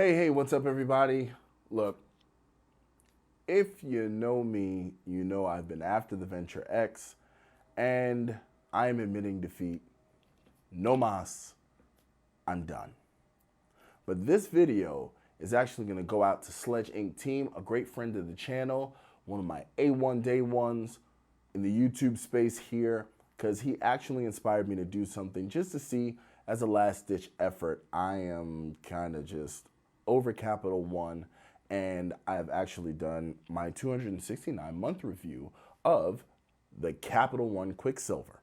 Hey, what's up, everybody? Look, if you know me, you know I've been after the Venture X, and I am admitting defeat. No mas, I'm done. But this video is actually going to go out to Sledge Inc. team, a great friend of the channel, one of my A1 day ones in the YouTube space here, because he actually inspired me to do something just to see, as a last-ditch effort, I am kind of just over Capital One, and I have actually done my 269-month review of the Capital One Quicksilver.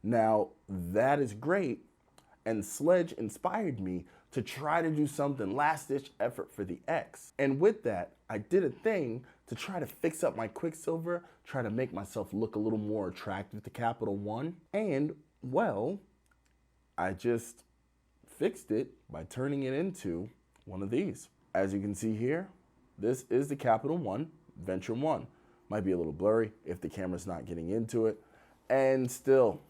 Now, that is great, and Sledge inspired me to try to do something last-ditch effort for the X. And with that, I did a thing to try to fix up my Quicksilver, try to make myself look a little more attractive to Capital One, and, well, I just fixed it by turning it into one of these. As you can see here, this is the Capital One Venture One. Might be a little blurry if the camera's not getting into it. And still,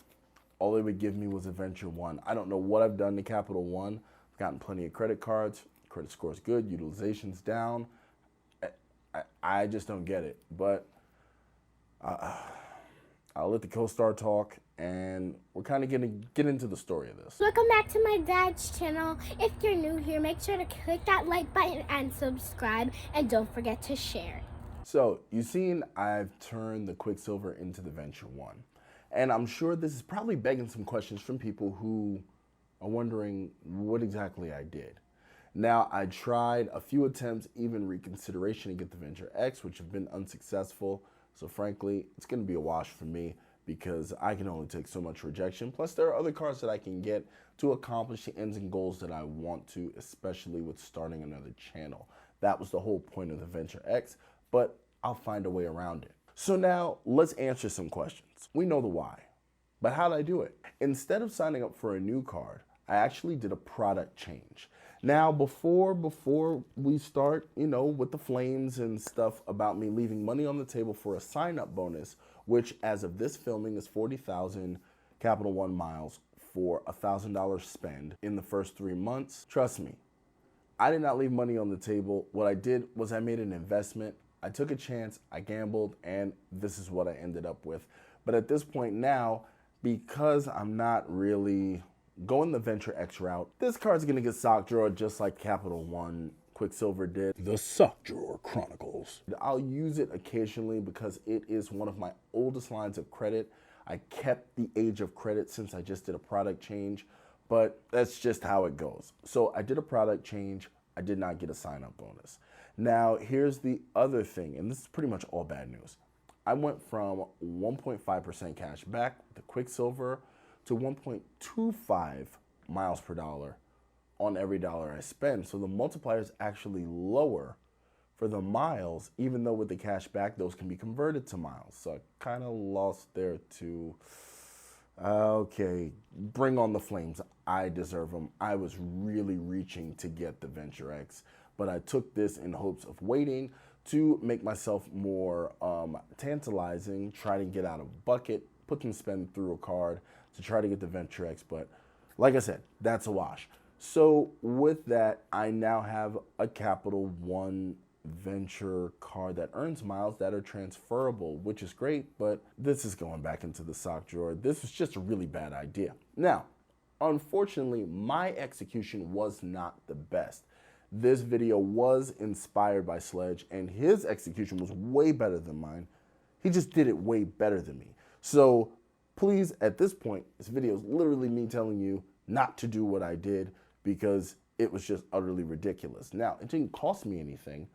all they would give me was a Venture One. I don't know what I've done to Capital One. I've gotten plenty of credit cards. Credit score's good, utilization's down. I just don't get it. But I'll let the co-star talk, and we're kind of going to get into the story of this. Welcome back to my dad's channel. If you're new here, make sure to click that like button and subscribe, and don't forget to share. So, you've seen I've turned the Quicksilver into the Venture One. And I'm sure this is probably begging some questions from people who are wondering what exactly I did. Now, I tried a few attempts, even reconsideration to get the Venture X, which have been unsuccessful. So frankly, it's going to be a wash for me because I can only take so much rejection. Plus, there are other cars that I can get to accomplish the ends and goals that I want to, especially with starting another channel. That was the whole point of the Venture X, but I'll find a way around it. So now, let's answer some questions. We know the why, but how did I do it? Instead of signing up for a new card, I actually did a product change. Now, before we start, with the flames and stuff about me leaving money on the table for a sign-up bonus, which as of this filming is 40,000 Capital One miles for a $1,000 spend in the first 3 months, trust me, I did not leave money on the table. What I did was I made an investment. I took a chance, I gambled, and this is what I ended up with. But at this point now, because I'm not really going the Venture X route, this card's gonna get sock drawer just like Capital One Quicksilver did. The Sock Drawer Chronicles. I'll use it occasionally because it is one of my oldest lines of credit. I kept the age of credit since I just did a product change, but that's just how it goes. So I did a product change. I did not get a sign-up bonus. Now, here's the other thing, and this is pretty much all bad news. I went from 1.5% cash back, the Quicksilver, to 1.25 miles per dollar on every dollar I spend. So the multiplier is actually lower for the miles, even though with the cash back, those can be converted to miles. So I kind of lost there too. Okay, bring on the flames. I deserve them. I was really reaching to get the Venture X, but I took this in hopes of waiting to make myself more tantalizing, try to get out of bucket, put some spend through a card to try to get the Venture X, but like I said, that's a wash. So with that, I now have a Capital One Venture card that earns miles that are transferable, which is great, but this is going back into the sock drawer. This was just a really bad idea. Now, unfortunately, my execution was not the best. This video was inspired by Sledge, and his execution was way better than mine. He just did it way better than me. So please, at this point, this video is literally me telling you not to do what I did because it was just utterly ridiculous. Now, it didn't cost me anything,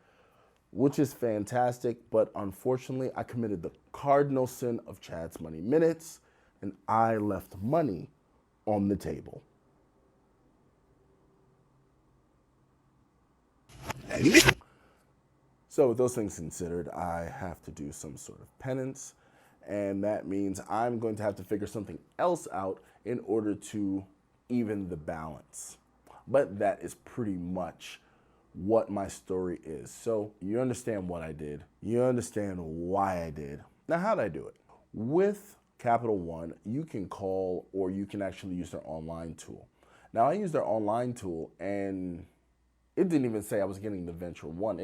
which is fantastic, but unfortunately, I committed the cardinal sin of Chad's Money Minutes, and I left money on the table. So with those things considered, I have to do some sort of penance, and that means I'm going to have to figure something else out in order to even the balance. But that is pretty much what my story is. So you understand what I did. You understand why I did. Now, how did I do it? With Capital One, you can call or you can actually use their online tool. Now, I use their online tool, and it didn't even say I was getting the Venture 1.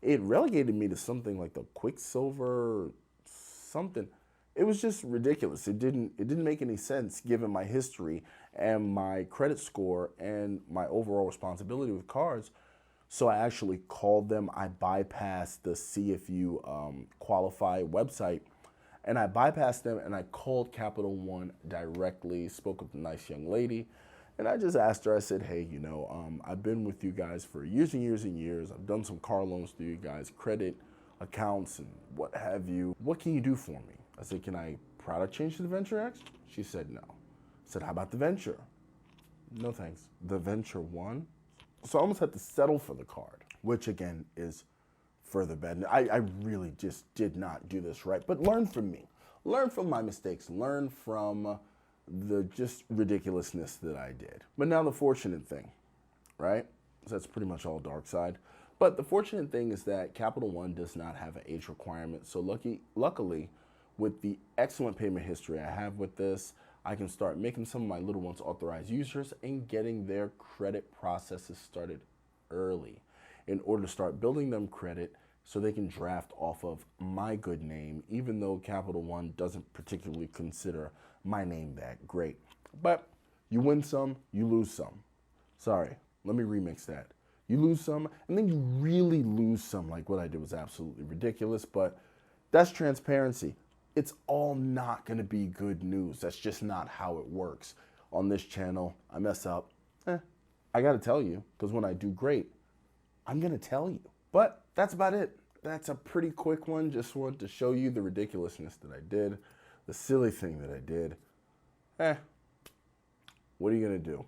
It relegated me to something like the Quicksilver something. It was just ridiculous. It didn't make any sense given my history and my credit score and my overall responsibility with cards. So I actually called them. I bypassed the see if you qualify website, and I bypassed them and I called Capital One directly, spoke with a nice young lady, and I just asked her, I said, hey, I've been with you guys for years and years and years. I've done some car loans through you guys, credit accounts and what have you. What can you do for me? I said, can I product change to the Venture X? She said no. I said, how about the Venture? No thanks. The Venture 1? So I almost had to settle for the card, which again is further bad. I really just did not do this right. But learn from me. Learn from my mistakes. Learn from the just ridiculousness that I did. But now the fortunate thing, right? So that's pretty much all dark side. But the fortunate thing is that Capital One does not have an age requirement. So luckily, with the excellent payment history I have with this, I can start making some of my little ones authorized users and getting their credit processes started early in order to start building them credit so they can draft off of my good name, even though Capital One doesn't particularly consider my name that great. But you win some, you lose some. Sorry, let me remix that. You lose some, and then you really lose some. Like what I did was absolutely ridiculous, but that's transparency. It's all not gonna be good news. That's just not how it works. On this channel, I mess up. I gotta tell you, because when I do great, I'm gonna tell you. But that's about it. That's a pretty quick one. Just wanted to show you the ridiculousness that I did, the silly thing that I did. What are you gonna do?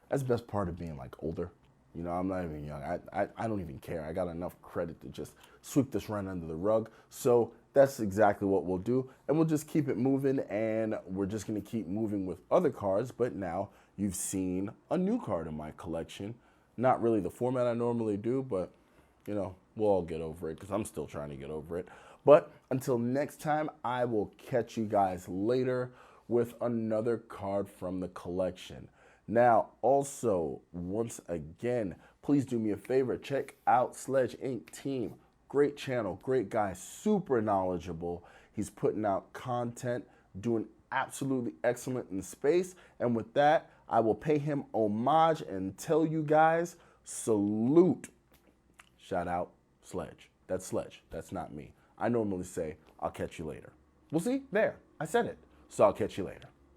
That's the best part of being like older. I'm not even young. I don't even care. I got enough credit to just sweep this right under the rug. So that's exactly what we'll do. And we'll just keep it moving, and we're just going to keep moving with other cards. But now you've seen a new card in my collection. Not really the format I normally do, but, we'll all get over it because I'm still trying to get over it. But until next time, I will catch you guys later with another card from the collection. Now, also, once again, please do me a favor. Check out Sledge Inc. team. Great channel, great guy, super knowledgeable. He's putting out content, doing absolutely excellent in space. And with that, I will pay him homage and tell you guys, salute. Shout out Sledge. That's Sledge. That's not me. I normally say, I'll catch you later. Well, see, there. I said it. So I'll catch you later.